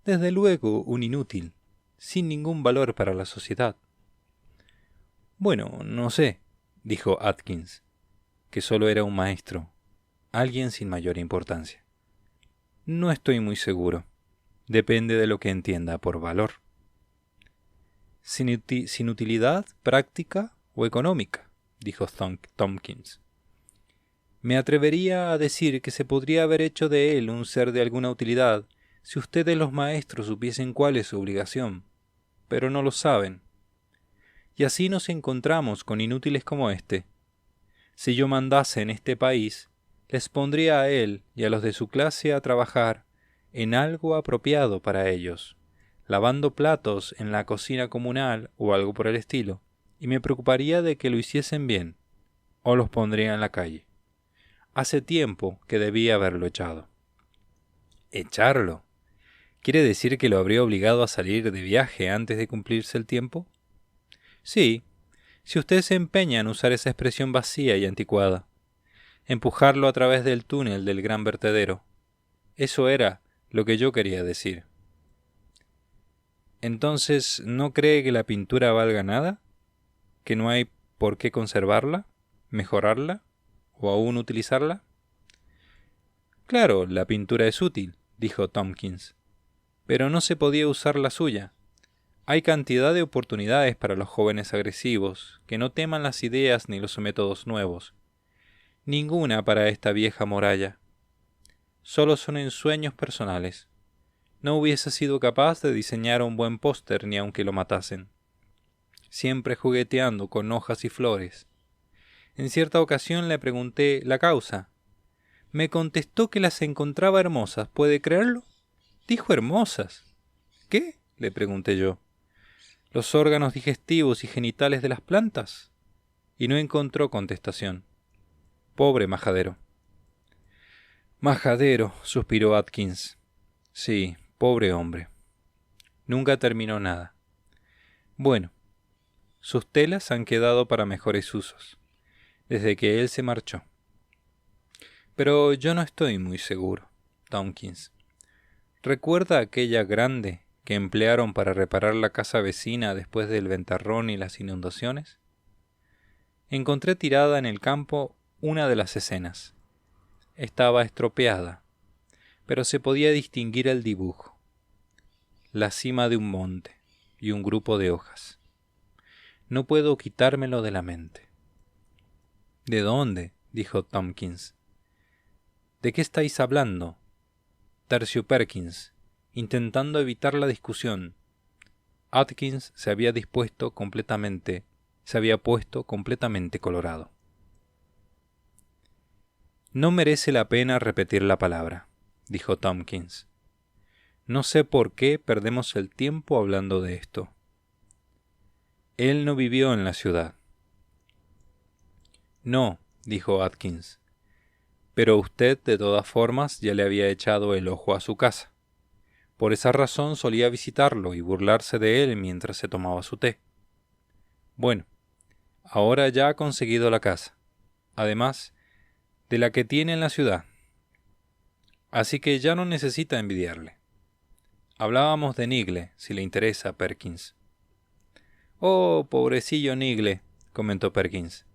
Desde luego un inútil, sin ningún valor para la sociedad. Bueno, no sé, dijo Atkins, que solo era un maestro, alguien sin mayor importancia. No estoy muy seguro. Depende de lo que entienda por valor. Sin utilidad práctica o económica, dijo Tompkins. Me atrevería a decir que se podría haber hecho de él un ser de alguna utilidad si ustedes los maestros supiesen cuál es su obligación, pero no lo saben. Y así nos encontramos con inútiles como este. Si yo mandase en este país, les pondría a él y a los de su clase a trabajar en algo apropiado para ellos, lavando platos en la cocina comunal o algo por el estilo, y me preocuparía de que lo hiciesen bien, o los pondría en la calle. Hace tiempo que debía haberlo echado. ¿Echarlo? ¿Quiere decir que lo habría obligado a salir de viaje antes de cumplirse el tiempo? Sí, si usted se empeña en usar esa expresión vacía y anticuada. Empujarlo a través del túnel del gran vertedero. Eso era lo que yo quería decir. Entonces, ¿no cree que la pintura valga nada? ¿Que no hay por qué conservarla, mejorarla o aún utilizarla? Claro, la pintura es útil, dijo Tompkins, pero no se podía usar la suya. Hay cantidad de oportunidades para los jóvenes agresivos, que no teman las ideas ni los métodos nuevos. Ninguna para esta vieja muralla. Solo son ensueños personales. No hubiese sido capaz de diseñar un buen póster ni aunque lo matasen. Siempre jugueteando con hojas y flores. En cierta ocasión le pregunté la causa. Me contestó que las encontraba hermosas. ¿Puede creerlo? Dijo hermosas. ¿Qué? Le pregunté yo. ¿Los órganos digestivos y genitales de las plantas? Y no encontró contestación. Pobre majadero. Majadero, suspiró Atkins. Sí, pobre hombre. Nunca terminó nada. Bueno, sus telas han quedado para mejores usos, desde que él se marchó. Pero yo no estoy muy seguro, Tompkins. ¿Recuerda aquella grande que emplearon para reparar la casa vecina después del ventarrón y las inundaciones? Encontré tirada en el campo una de las escenas. estaba estropeada, pero se podía distinguir el dibujo, la cima de un monte y un grupo de hojas. No puedo quitármelo de la mente. ¿De dónde? Dijo Tompkins. ¿De qué estáis hablando? Tercio Perkins, intentando evitar la discusión. Atkins se había puesto completamente colorado. No merece la pena repetir la palabra, dijo Tompkins. No sé por qué perdemos el tiempo hablando de esto. Él no vivió en la ciudad. No, dijo Atkins, pero usted de todas formas ya le había echado el ojo a su casa. Por esa razón solía visitarlo y burlarse de él mientras se tomaba su té. Bueno, ahora ya ha conseguido la casa, además de la que tiene en la ciudad. Así que ya no necesita envidiarle. Hablábamos de Nigle, si le interesa, Perkins. Oh, pobrecillo Nigle, comentó Perkins.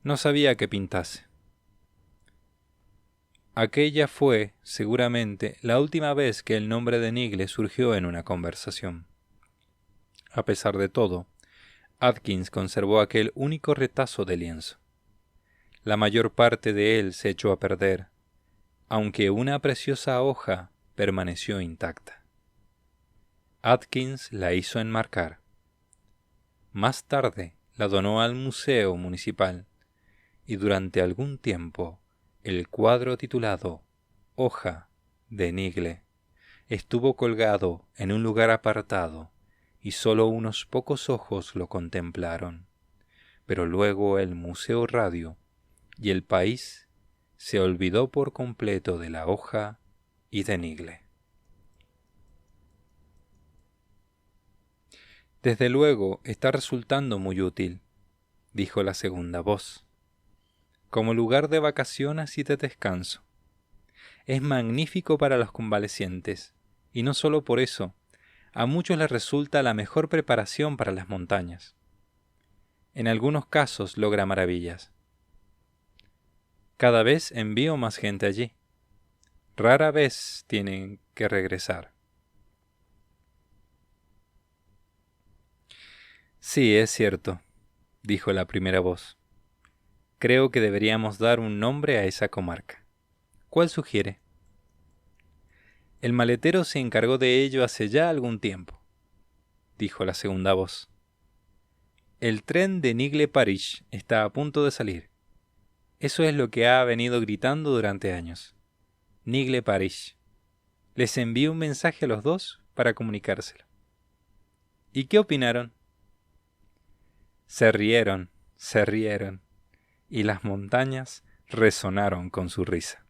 No sabía que pintase. Aquella fue, seguramente, la última vez que el nombre de Nigle surgió en una conversación. A pesar de todo, Atkins conservó aquel único retazo de lienzo. La mayor parte de él se echó a perder, aunque una preciosa hoja permaneció intacta. Atkins la hizo enmarcar. Más tarde la donó al Museo Municipal y durante algún tiempo el cuadro titulado Hoja de Nigle estuvo colgado en un lugar apartado y solo unos pocos ojos lo contemplaron. Pero luego el Museo Radio y el país se olvidó por completo de la hoja y de Nigle. Desde luego está resultando muy útil, dijo la segunda voz, como lugar de vacaciones y de descanso. Es magnífico para los convalecientes, y no solo por eso, a muchos les resulta la mejor preparación para las montañas. En algunos casos logra maravillas. Cada vez envío más gente allí. Rara vez tienen que regresar. Sí, es cierto, dijo la primera voz. Creo que deberíamos dar un nombre a esa comarca. ¿Cuál sugiere? El maletero se encargó de ello hace ya algún tiempo, dijo la segunda voz. El tren de Nigle Parish está a punto de salir. Eso es lo que ha venido gritando durante años. Nigle Parish. Les envié un mensaje a los dos para comunicárselo. ¿Y qué opinaron? Se rieron, y las montañas resonaron con su risa.